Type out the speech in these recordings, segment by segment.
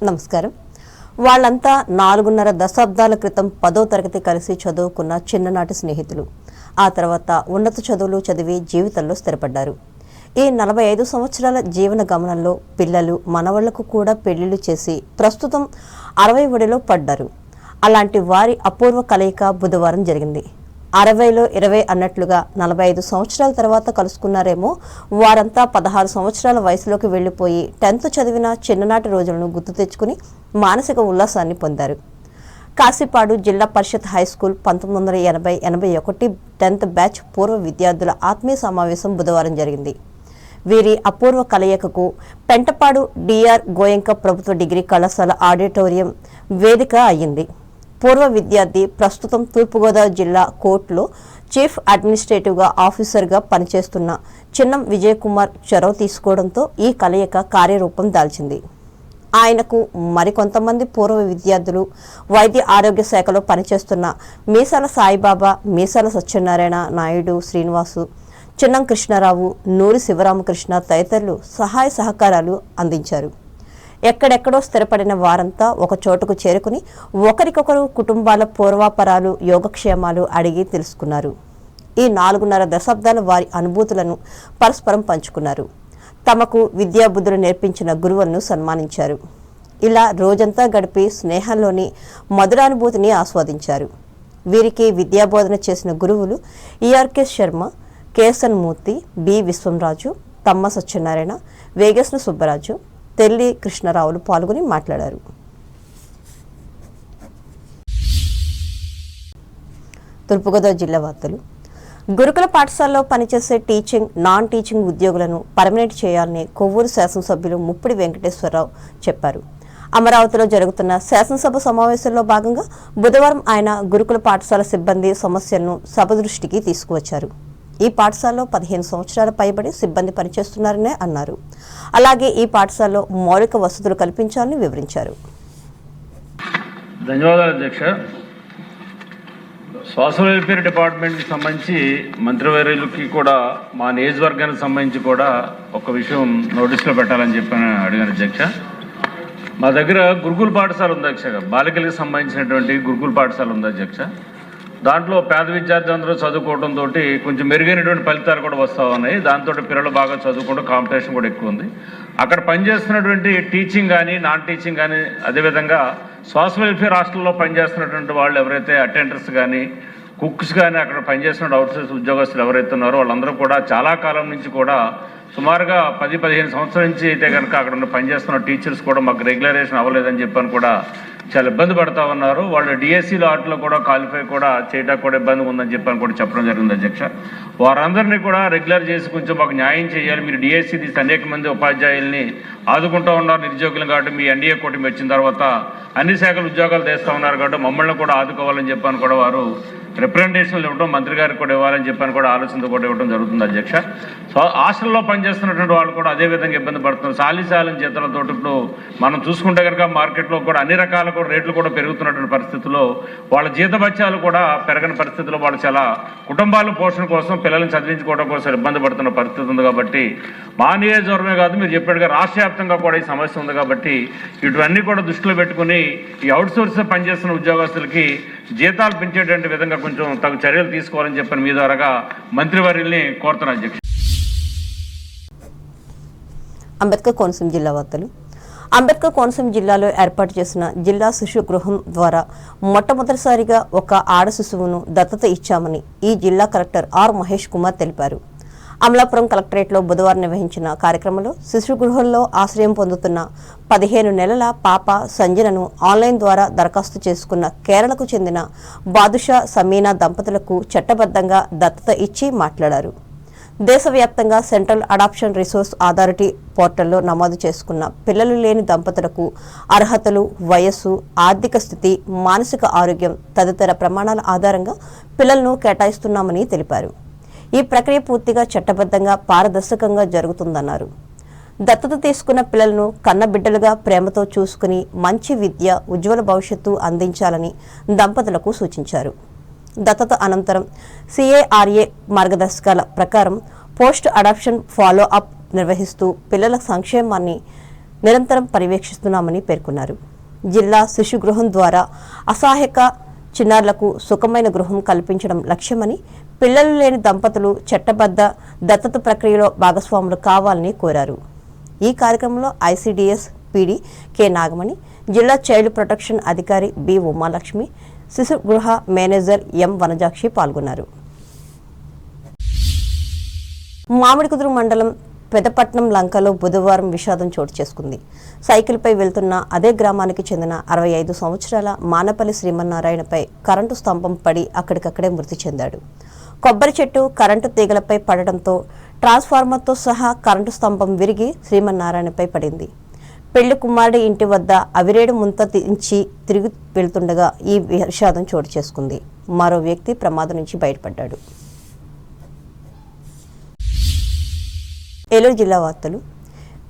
నమస్కారం. వాళ్ళంతా 4.5 దశాబ్దాల క్రితం 10వ తరగతి కలిసి చదువుకున్న చిన్ననాటి స్నేహితులు. ఆ తర్వాత ఉన్నత చదువులు చదివి జీవితంలో స్థిరపడ్డారు. ఈ 45 సంవత్సరాల జీవన గమనంలో పిల్లలు, మనవళ్లకు కూడా పెళ్లిళ్లు చేసి ప్రస్తుతం 60 ఒడిలో పడ్డారు. అలాంటి వారి అపూర్వ కలయిక బుధవారం జరిగింది. 60లో 20 అన్నట్లుగా 45 సంవత్సరాల తర్వాత కలుసుకున్నారేమో. వారంతా 16 సంవత్సరాల వయసులోకి వెళ్లిపోయి 10th చదివిన చిన్ననాటి రోజులను గుర్తు తెచ్చుకుని మానసిక ఉల్లాసాన్ని పొందారు. కాశీపాడు జిల్లా పరిషత్ హైస్కూల్ 1980-81 10th బ్యాచ్ పూర్వ విద్యార్థుల ఆత్మీయ సమావేశం బుధవారం జరిగింది. వీరి అపూర్వ కలయికకు పెంటపాడు డిఆర్ గోయంక ప్రభుత్వ డిగ్రీ కళాశాల ఆడిటోరియం వేదిక అయ్యింది. పూర్వ విద్యార్థి ప్రస్తుతం తూర్పుగోదావరి జిల్లా కోర్టులో చీఫ్ అడ్మినిస్ట్రేటివ్గా ఆఫీసర్గా పనిచేస్తున్న చిన్నం విజయ్ కుమార్ చొరవ తీసుకోవడంతో ఈ కలయిక కార్యరూపం దాల్చింది. ఆయనకు మరికొంతమంది పూర్వ విద్యార్థులు, వైద్య ఆరోగ్య శాఖలో పనిచేస్తున్న మీసాల సాయిబాబా, మీసాల సత్యనారాయణ నాయుడు, శ్రీనివాసు, చిన్నం కృష్ణారావు, నూరి శివరామకృష్ణ తదితరులు సహాయ సహకారాలు అందించారు. ఎక్కడెక్కడో స్థిరపడిన వారంతా ఒక చోటుకు చేరుకుని ఒకరికొకరు కుటుంబాల పూర్వాపరాలు, యోగక్షేమాలు అడిగి తెలుసుకున్నారు. ఈ 4.5 దశాబ్దాల వారి అనుభూతులను పరస్పరం పంచుకున్నారు. తమకు విద్యాబుద్ధులు నేర్పించిన గురువులను సన్మానించారు. ఇలా రోజంతా గడిపి స్నేహంలోని మధురానుభూతిని ఆస్వాదించారు. వీరికి విద్యాబోధన చేసిన గురువులు ఈఆర్కే శర్మ, కేఎస్ఎన్ మూర్తి, బి విశ్వంరాజు, తమ్మ సత్యనారాయణ, వేగస్న సుబ్బరాజు, తెల్లి కృష్ణారావులు పాల్గొని మాట్లాడారు. తూర్పుగోదావరి జిల్లా వార్తలు. గురుకుల పాఠశాలలో పనిచేసే టీచింగ్, నాన్ టీచింగ్ ఉద్యోగులను పర్మనెంట్ చేయాలని కొవ్వూరు శాసనసభ్యులు ముప్పిడి వెంకటేశ్వరరావు చెప్పారు. అమరావతిలో జరుగుతున్న శాసనసభ సమావేశంలో భాగంగా బుధవారం ఆయన గురుకుల పాఠశాల సిబ్బంది సమస్యలను సభ దృష్టికి తీసుకువచ్చారు. ఈ పాఠశాలలో 15 సంవత్సరాల పైబడి సిబ్బంది పనిచేస్తున్నారని అన్నారు. అలాగే ఈ పాఠశాలలో మౌలిక వసతులు కల్పించాలని వివరించారు. ధన్యవాదాలు అధ్యక్ష. సోషల్ వెల్ఫేర్ డిపార్ట్మెంట్కి సంబంధించి మంత్రివర్యులకి కూడా మా నియోజకవర్గానికి సంబంధించి కూడా ఒక విషయం నోటీసులో పెట్టాలని చెప్పి అడిగాను అధ్యక్ష. మా దగ్గర గురుకుల పాఠశాల ఉంది అధ్యక్ష, బాలికలకు సంబంధించినటువంటి గురుకుల పాఠశాల ఉంది అధ్యక్ష. దాంట్లో పేద విద్యార్థులందరూ చదువుకోవడంతో కొంచెం మెరుగైనటువంటి ఫలితాలు కూడా వస్తూ ఉన్నాయి. దాంతో పిల్లలు బాగా చదువుకోవడం, కాంపిటీషన్ కూడా ఎక్కువ ఉంది. అక్కడ పనిచేస్తున్నటువంటి టీచింగ్ కానీ, నాన్ టీచింగ్ కానీ, అదేవిధంగా సోషల్ వెల్ఫేర్ హాస్టల్లో పనిచేస్తున్నటువంటి వాళ్ళు ఎవరైతే అటెండర్స్ కానీ, కుక్స్ కానీ, అక్కడ పనిచేస్తున్న అవుట్సోర్స్ ఉద్యోగస్తులు ఎవరైతే ఉన్నారో వాళ్ళందరూ కూడా చాలా కాలం నుంచి కూడా సుమారుగా 10-15 సంవత్సరాల నుంచి అయితే కనుక అక్కడ పనిచేస్తున్న టీచర్స్ కూడా మాకు రెగ్యులరేషన్ అవ్వలేదని చెప్పని కూడా చాలా ఇబ్బంది పడతా ఉన్నారు. వాళ్ళు డిఎస్సీలో వాటిలో కూడా క్వాలిఫై కూడా చేయడానికి కూడా ఇబ్బంది ఉందని చెప్పని కూడా చెప్పడం జరిగింది అధ్యక్ష. వారందరినీ కూడా రెగ్యులర్ చేసి కొంచెం మాకు న్యాయం చేయాలి. మీరు డిఎస్సీ తీసి అనేక మంది ఉపాధ్యాయుల్ని ఆదుకుంటూ ఉన్నారు నిరుద్యోగులు కాబట్టి, మీ ఎన్డీఏ కూటమి వచ్చిన తర్వాత అన్ని శాఖలు ఉద్యోగాలు తెస్తూ ఉన్నారు కాబట్టి మమ్మల్ని కూడా ఆదుకోవాలని చెప్పని కూడా వారు రిప్రజెంటేషన్లు ఇవ్వడం, మంత్రి గారికి కూడా ఇవ్వాలని చెప్పని కూడా ఆలోచనతో కూడా ఇవ్వడం జరుగుతుంది అధ్యక్ష. సో హాస్టల్లో పనిచేస్తున్నటువంటి వాళ్ళు కూడా అదేవిధంగా ఇబ్బంది పడుతున్నారు. సాలిసాలని జీతాలతో ఇప్పుడు మనం చూసుకుంటే కనుక మార్కెట్లో కూడా అన్ని రకాల కూడా రేట్లు కూడా పెరుగుతున్నటువంటి పరిస్థితుల్లో వాళ్ళ జీతభత్యాలు కూడా పెరగని పరిస్థితుల్లో వాళ్ళు చాలా కుటుంబాల పోషణ కోసం, పిల్లల్ని చదివించుకోవడం కోసం ఇబ్బంది పడుతున్న పరిస్థితి ఉంది. కాబట్టి మా నియోజకవర్గమే కాదు, మీరు చెప్పినట్టుగా రాష్ట్ర వ్యాప్తంగా కూడా ఈ సమస్య ఉంది. కాబట్టి ఇటువన్నీ కూడా దృష్టిలో పెట్టుకుని ఈ అవుట్సోర్స్ పనిచేస్తున్న ఉద్యోగస్తులకి జీతాలు పెంచేటువంటి విధంగా కొంచెం తగు చర్యలు తీసుకోవాలని చెప్పని మీ ద్వారాగా మంత్రివర్యుల్ని కోరుతున్నారు అధ్యక్ష. అంబేద్కర్ కోనసీమ జిల్లా వార్తలు. అంబేద్కర్ కోనసీమ జిల్లాలో ఏర్పాటు చేసిన జిల్లా శిశు గృహం ద్వారా మొట్టమొదటిసారిగా ఒక ఆడ శిశువును దత్తత ఇచ్చామని ఈ జిల్లా కలెక్టర్ ఆర్ మహేష్ కుమార్ తెలిపారు. అమలాపురం కలెక్టరేట్లో బుధవారం నిర్వహించిన కార్యక్రమంలో శిశు గృహంలో ఆశ్రయం పొందుతున్న 15 నెలల పాప సంజనను ఆన్లైన్ ద్వారా దరఖాస్తు చేసుకున్న కేరళకు చెందిన బాదుషా సమీనా దంపతులకు చట్టబద్ధంగా దత్తత ఇచ్చి మాట్లాడారు. దేశవ్యాప్తంగా సెంట్రల్ అడాప్షన్ రిసోర్స్ అథారిటీ పోర్టల్లో నమోదు చేసుకున్న పిల్లలు లేని దంపతులకు అర్హతలు, వయస్సు, ఆర్థిక స్థితి, మానసిక ఆరోగ్యం తదితర ప్రమాణాల ఆధారంగా పిల్లలను కేటాయిస్తున్నామని తెలిపారు. ఈ ప్రక్రియ పూర్తిగా చట్టబద్ధంగా, పారదర్శకంగా జరుగుతుందన్నారు. దత్తత తీసుకున్న పిల్లలను కన్నబిడ్డలుగా ప్రేమతో చూసుకుని మంచి విద్య, ఉజ్వల భవిష్యత్తు అందించాలని దంపతులకు సూచించారు. దత్తత అనంతరం సిఏఆర్ఏ మార్గదర్శకాల ప్రకారం పోస్ట్ అడాప్షన్ ఫాలో అప్ నిర్వహిస్తూ పిల్లల సంక్షేమాన్ని నిరంతరం పర్యవేక్షిస్తున్నామని పేర్కొన్నారు. జిల్లా శిశు గృహం ద్వారా అసహాయక చిన్నారులకు సుఖమైన గృహం కల్పించడం లక్ష్యమని, పిల్లలు లేని దంపతులు చట్టబద్ధ దత్తత ప్రక్రియలో భాగస్వాములు కావాలని కోరారు. ఈ కార్యక్రమంలో ఐసీడీఎస్ పీడీ కె నాగమణి, జిల్లా చైల్డ్ ప్రొటెక్షన్ అధికారి బి ఉమాలక్ష్మి, శిశు గృహ మేనేజర్ ఎం వనజాక్షి పాల్గొన్నారు. మామిడికుదురు మండలం పెదపట్నం లంకలో బుధవారం విషాదం చోటు చేసుకుంది. సైకిల్పై వెళ్తున్న అదే గ్రామానికి చెందిన 65 సంవత్సరాల మానపల్లి శ్రీమన్నారాయణపై కరెంటు స్తంభం పడి అక్కడికక్కడే మృతి చెందాడు. కొబ్బరి చెట్టు కరెంటు తీగలపై పడడంతో ట్రాన్స్ఫార్మర్తో సహా కరెంటు స్తంభం విరిగి శ్రీమన్నారాయణపై పడింది. పెళ్లి కుమారుడి ఇంటి వద్ద అవిరేడు ముంత దించి తిరిగి వెళ్తుండగా ఈ విషాదం చోటు చేసుకుంది. మరో వ్యక్తి ప్రమాదం నుంచి బయటపడ్డాడు. ఏలూరు జిల్లా వార్తలు.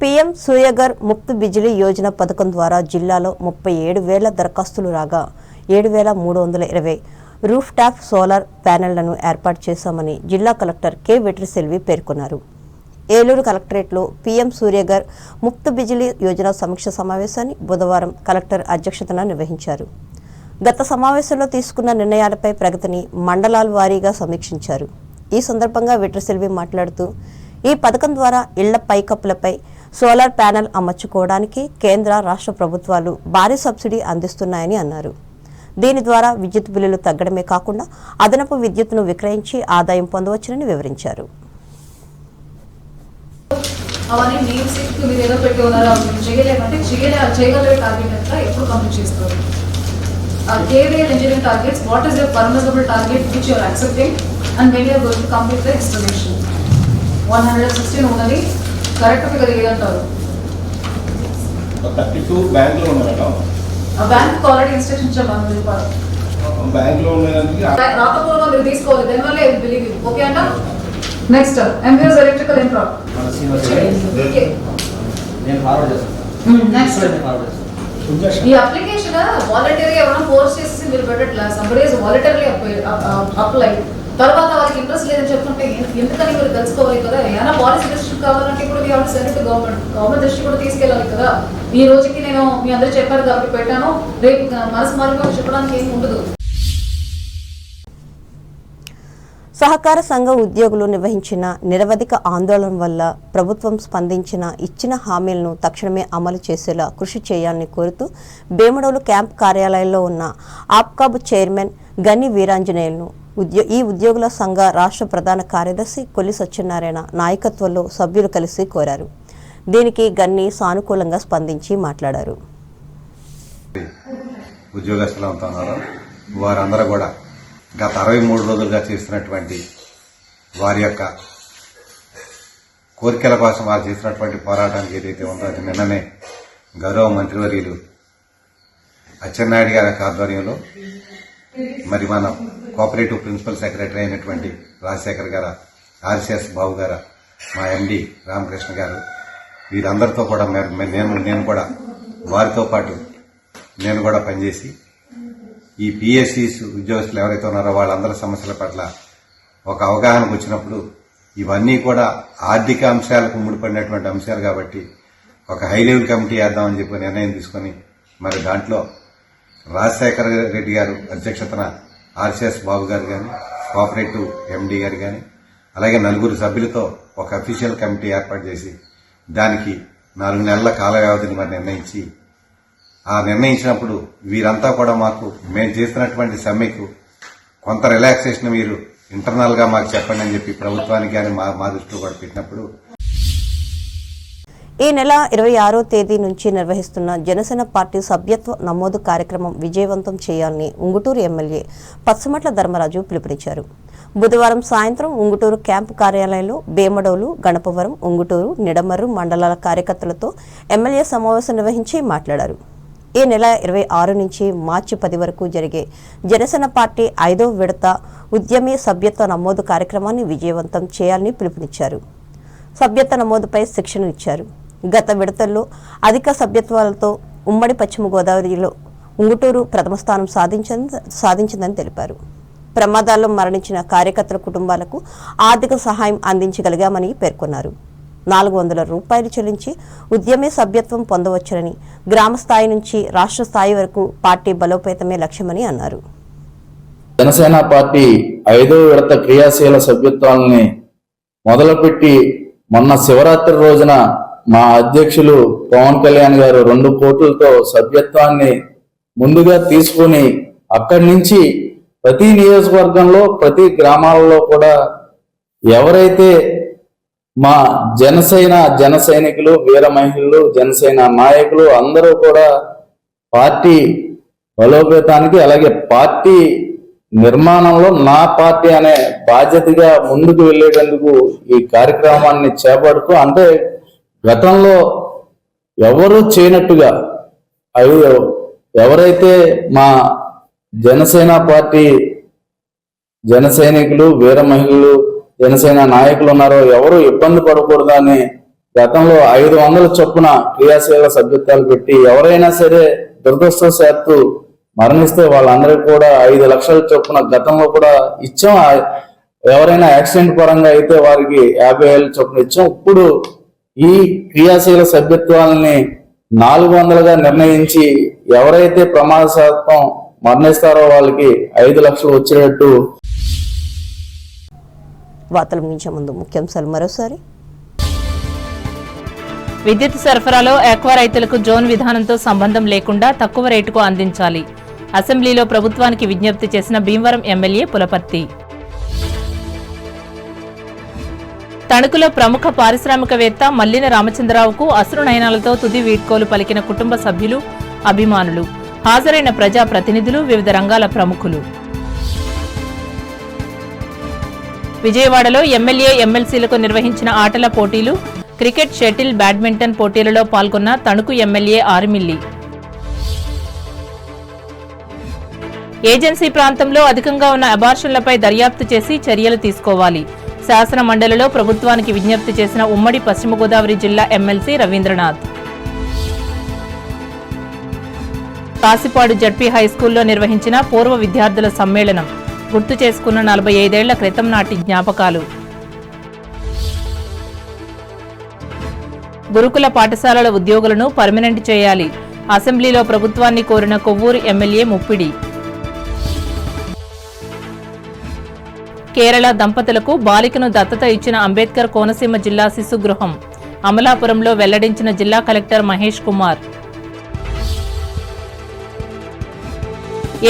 పీఎం సూర్యఘర్ ముఫ్త్ బిజిలీ యోజన పథకం ద్వారా జిల్లాలో 37,000 దరఖాస్తులు రాగా 7,320 రూఫ్ టాప్ సోలార్ ప్యానెళ్లను ఏర్పాటు చేశామని జిల్లా కలెక్టర్ కె వెట్రిసెల్వి పేర్కొన్నారు. ఏలూరు కలెక్టరేట్లో పీఎం సూర్యఘర్ ముఫ్త్ బిజిలీ యోజన సమీక్ష సమావేశాన్ని బుధవారం కలెక్టర్ అధ్యక్షతన నిర్వహించారు. గత సమావేశంలో తీసుకున్న నిర్ణయాలపై ప్రగతిని మండలాల వారీగా సమీక్షించారు. ఈ సందర్భంగా వెట్రిసెల్వి మాట్లాడుతూ, ఈ పథకం ద్వారా ఇళ్ల పైకప్పులపై సోలార్ ప్యానెల్ అమర్చుకోవడానికి కేంద్ర రాష్ట్ర ప్రభుత్వాలు భారీ సబ్సిడీ అందిస్తున్నాయని అన్నారు. దీని ద్వారా విద్యుత్ బిల్లులు తగ్గడమే కాకుండా అదనపు విద్యుత్తును విక్రయించి ఆదాయం పొందవచ్చునని వివరించారు. అవన్నీ మీరు సిక్కు మీరు ఏదో పెట్టి ఉన్నారో మీరు చేయలేమంటే చేయగలిగే టార్గెట్ ఎంత ఎప్పుడు కంప్లీట్ చేస్తారు. KVL engineering targets, what is your permissible target which you are accepting and when you are going to complete the installation. 116 ఉన్నది కరెక్ట్ ఫిగర్ ఏదంటారు. 32 బ్యాంక్ లో ఉన్నారట. ఆ బ్యాంక్ ఆల్రెడీ ఇన్స్ట్రక్షన్ ఇచ్చాము మీరు బ్యాంక్ లో ఉన్నదానికి రాకపోవడం మీరు తీసుకోవాలి. దానివల్ల ఐ బిలీవ్ యూ. ఓకే అంట. నెక్స్ట్ ఎంబీఎస్ ఎలక్ట్రికల్ ఇన్ఫ్రా నేను ఫార్వర్డ్ చేస్తాను. నెక్స్ట్ ఈ అప్లికేషన్ వాలంటరీగా ఎవరైనా ఫోర్స్ చేసి మీరు పెట్టట్లా. Somebody is voluntarily apply. తర్వాత వాళ్ళకి ఇంట్రెస్ట్ లేదని చెప్తుంటే ఎందుకని మీరు తెలుసుకోవాలి కదా. ఏమైనా పాలసీ డెసిషన్ కావాలంటే ఇప్పుడు మీ ఆవిడ సెలెక్ట్ గవర్నమెంట్ దృష్టి కూడా తీసుకెళ్ళాలి కదా. ఈ రోజుకి నేను మీ అందరూ చెప్పారు కాబట్టి పెట్టాను. రేపు మనసు మార్గంగా చెప్పడానికి ఏమి ఉండదు. సహకార సంఘ ఉద్యోగులు నిర్వహించిన నిరవధిక ఆందోళన వల్ల ప్రభుత్వం ఇచ్చిన హామీలను తక్షణమే అమలు చేసేలా కృషి చేయాలని కోరుతూ బేమడోలు క్యాంప్ కార్యాలయంలో ఉన్న ఆప్కాబ్ చైర్మన్ గన్ని వీరాంజనేయులను ఈ ఉద్యోగుల సంఘ రాష్ట్ర ప్రధాన కార్యదర్శి కొల్లి సత్యనారాయణ నాయకత్వంలో సభ్యులు కలిసి కోరారు. దీనికి గన్ని సానుకూలంగా స్పందించి మాట్లాడారు. ఉద్యోగస్తులు అవుతున్నారు వారందరూ కూడా గత 63 రోజులుగా చేస్తున్నటువంటి వారి యొక్క కోరికల కోసం వారు చేసినటువంటి పోరాటానికి ఏదైతే ఉందో అది నిన్ననే గౌరవ మంత్రివర్యులు అచ్చెన్నాయుడు గారి ఆధ్వర్యంలో మరి మన కోఆపరేటివ్ ప్రిన్సిపల్ సెక్రటరీ అయినటువంటి రాజశేఖర్ గారు, ఆర్సిఎస్ బాబు గారు, మా ఎండి రామకృష్ణ గారు వీరందరితో కూడా నేను కూడా వారితో పాటు నేను కూడా పనిచేసి ఈ పిఎస్సిస్ ఉద్యోగస్తులు ఎవరైతే ఉన్నారో వాళ్ళందరి సమస్యల పట్ల ఒక అవగాహనకు వచ్చినప్పుడు ఇవన్నీ కూడా ఆర్థిక అంశాలకు ముడిపడినటువంటి అంశాలు కాబట్టి ఒక హై లెవెల్ కమిటీ వేద్దామని చెప్పి నిర్ణయం తీసుకుని మరి దాంట్లో రాజశేఖర రెడ్డి గారు అధ్యక్షతన ఆర్సిఎస్ బాబు గారు కానీ, కోఆపరేటివ్ ఎండి గారు కానీ, అలాగే 9 సభ్యులతో ఒక అఫీషియల్ కమిటీ ఏర్పాటు చేసి దానికి 4 నెలల కాల వ్యవధిని మరి నిర్ణయించి నిర్ణయించినప్పుడు వీరంతా కూడా మేము చేస్తున్నటువంటి సమ్మెకు కొంత రిలాక్సేషన్ మీరు ఇంటర్నల్ గా మాకు చెప్పండి అని చెప్పి ప్రభుత్వానికి కానీ మా దృష్టిలో కూడా పెట్టినప్పుడు ఈ నెల 26వ తేదీ నుంచి నిర్వహిస్తున్న జనసేన పార్టీ సభ్యత్వ నమోదు కార్యక్రమం విజయవంతం చేయాలని ఉంగుటూరు ఎమ్మెల్యే పచ్చమట్ల ధర్మరాజు పిలుపునిచ్చారు. బుధవారం సాయంత్రం ఉంగుటూరు క్యాంపు కార్యాలయంలో బేమడోలు, గణపవరం, ఉంగుటూరు, నిడమర్రు మండలాల కార్యకర్తలతో ఎమ్మెల్యే సమావేశం నిర్వహించి మాట్లాడారు. ఈ నెల 26 నుంచి మార్చి 10 వరకు జరిగే జనసేన పార్టీ 5వ విడత ఉద్యమీ సభ్యత్వ నమోదు కార్యక్రమాన్ని విజయవంతం చేయాలని పిలుపునిచ్చారు. సభ్యత్వ నమోదుపై శిక్షణ ఇచ్చారు. గత విడతల్లో అధిక సభ్యత్వాలతో ఉమ్మడి పశ్చిమ గోదావరిలో ఉంగుటూరు ప్రథమ స్థానం సాధించిందని తెలిపారు. ప్రమాదాల్లో మరణించిన కార్యకర్తల కుటుంబాలకు ఆర్థిక సహాయం అందించగలిగామని పేర్కొన్నారు. రూపాయలు చెల్లించి ఉద్యమే సభ్యత్వం పొందవచ్చునని, గ్రామ స్థాయి నుంచి రాష్ట్ర స్థాయి వరకు పార్టీ బలోపేతమే లక్ష్యమని అన్నారు. జనసేన పార్టీ 5వ విడత క్రియాశీల సభ్యత్వాలని మొదలుపెట్టి మొన్న శివరాత్రి రోజున మా అధ్యక్షులు పవన్ కళ్యాణ్ గారు 2 కోట్లతో సభ్యత్వాన్ని ముందుగా తీసుకుని అక్కడి నుంచి ప్రతి నియోజకవర్గంలో ప్రతి గ్రామాలలో కూడా ఎవరైతే మా జన సైనికులు, వీర మహిళలు, జనసేన నాయకులు అందరూ కూడా పార్టీ బలోపేతానికి అలాగే పార్టీ నిర్మాణంలో నా పార్టీ అనే బాధ్యతగా ముందుకు వెళ్ళేటందుకు ఈ కార్యక్రమాన్ని చేపడుతూ, అంటే గతంలో ఎవరు చేయనట్టుగా ఎవరైతే మా జనసేన పార్టీ జన సైనికులు, వీర మహిళలు, జనసేన నాయకులు ఉన్నారో ఎవరు ఇబ్బంది పడకూడదని గతంలో 500 చొప్పున క్రియాశీల సభ్యత్వాలు పెట్టి ఎవరైనా సరే దురదృష్టవశాత్తు మరణిస్తే వాళ్ళందరికీ కూడా 5 లక్షల చొప్పున గతంలో కూడా ఇచ్చాం. ఎవరైనా యాక్సిడెంట్ పరంగా అయితే వారికి 50,000 చొప్పున ఇచ్చాం. ఇప్పుడు ఈ క్రియాశీల సభ్యత్వాలని 400గా నిర్ణయించి ఎవరైతే ప్రమాదశాతం మరణిస్తారో వాళ్ళకి 5 లక్షలు వచ్చేటట్టు. వార్తలు ముగించే ముందు ముఖ్యాంశాలు మరోసారి. విద్యుత్ సరఫరాలో ఆక్వా రైతులకు జోన్ విధానంతో సంబంధం లేకుండా తక్కువ రేటుకు అందించాలి. అసెంబ్లీలో ప్రభుత్వానికి విజ్ఞప్తి చేసిన భీమవరం ఎమ్మెల్యే పులపర్తి. తణుకులో ప్రముఖ పారిశ్రామికవేత్త మల్లిన రామచంద్రరావుకు అసురు నయనాలతో తుది వీడ్కోలు పలికిన కుటుంబ సభ్యులు, అభిమానులు, హాజరైన ప్రజా ప్రతినిధులు, వివిధ రంగాల ప్రముఖులు. విజయవాడలో ఎమ్మెల్యే, ఎమ్మెల్సీలకు నిర్వహించిన ఆటల పోటీలు, క్రికెట్, షటిల్, బ్యాడ్మింటన్ పోటీలలో పాల్గొన్న తణుకు ఎమ్మెల్యే ఆరిమిల్లి. ఏజెన్సీ ప్రాంతంలో అధికంగా ఉన్న అబార్షన్లపై దర్యాప్తు చేసి చర్యలు తీసుకోవాలి. శాసన మండలిలో ప్రభుత్వానికి విజ్ఞప్తి చేసిన ఉమ్మడి పశ్చిమ గోదావరి జిల్లా ఎమ్మెల్సీ రవీంద్రనాథ్. కాసిపాడు జడ్పీ హైస్కూల్లో నిర్వహించిన పూర్వ విద్యార్థుల సమ్మేళనం, గుర్తు చేసుకున్న 45 ఏళ్ల క్రితం నాటి జ్ఞాపకాలు. గురుకుల పాఠశాలల ఉద్యోగులను పర్మనెంట్ చేయాలి. అసెంబ్లీలో ప్రభుత్వాన్ని కోరిన కొవ్వూరు ఎమ్మెల్యే ముప్పిడి. కేరళ దంపతులకు బాలికను దత్తత ఇచ్చిన అంబేద్కర్ కోనసీమ జిల్లా శిశు గృహం, అమలాపురంలో వెల్లడించిన జిల్లా కలెక్టర్ మహేష్ కుమార్.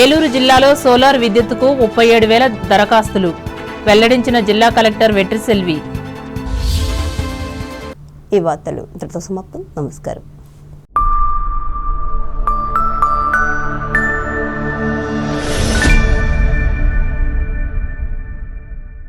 ఏలూరు జిల్లాలో సోలార్ విద్యుత్తుకు 37,000 దరఖాస్తులు, వెల్లడించిన జిల్లా కలెక్టర్ వెట్రిసెల్వి. ఈ వార్తలు ఇంతటితో సమాప్తం. నమస్కారం.